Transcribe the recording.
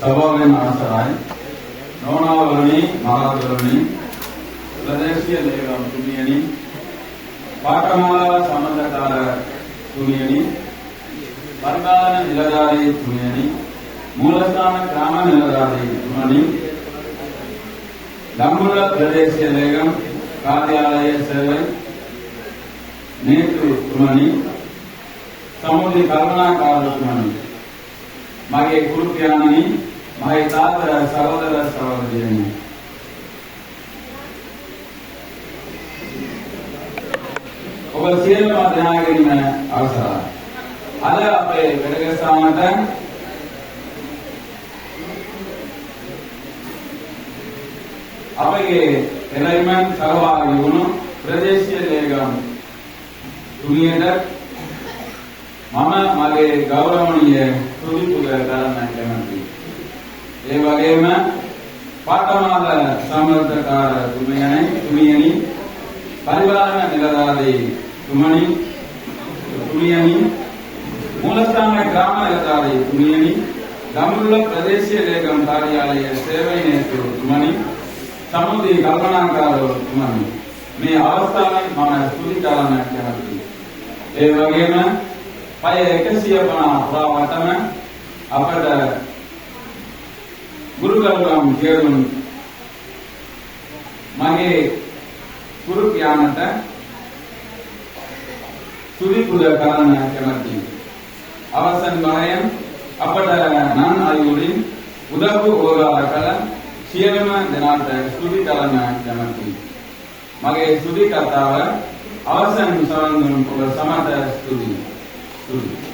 සභාවෙන් අවසරයි නෝනාවරණි මහාවරණි ප්‍රදේශීය ලේකම් තුමියනි පාඨමාලා සම්බන්ධකාර තුමියනි වර්ගාන නිලධාරී තුමියනි මූලස්ථාන ග්‍රාම නිලධාරී තුමියනි දම්මුල්ල ප්‍රදේශීය ලේකම් කාර්යාලයේ සේවය නේතු තුමියනි සමුදේ කල්පනාකාර තුමියනි මගේ ගුරු පියාණනි මගේ තාත්තර සහෝදර සහෝදරියනි ඔබ සියලුම දෙනාගේම අවසරයි. අද අපේ වැඩසටහනට අපගේ එළයිමන් සහභාගී වුණු ප්‍රදේශීය ලේකම් තුමියට මම මගේ ගෞරවණීය සුදුපුද කරන්න කැමැතියි. ඒ වගේම පාඨමාල සම්බන්ධකාර තුමියනි පරිවාරණ නිලධාරී තුමියනි මූලස්ථාන ග්‍රාම නිලධාරී තුමියනි දම්මුල්ල ප්‍රදේශීය ලේකම් කාර්යාලයේ සේවයේ තුමියනි සමුදේ කල්පනාකාර තුමියනි මේ අවස්ථාවේ මම ස්තුති කරන්න කැමැතියි. ඒ වගේම පය 150 පුරාවටම අපට ගුරුකරුකම් කියවන මගේ ගුරු පියාණන්ට සුදි පුද කරන්න කැමැතියි. අවසන් භාවයෙන් අපට නන් අයුරින් උදව් ඕගාර කළ සියලුම දෙනාට ස්තුති කරන්න කැමැතියි. මගේ ස්තුති කතාව අවසන් සවන් දුන් ඔබ සමට ස්තුතියි.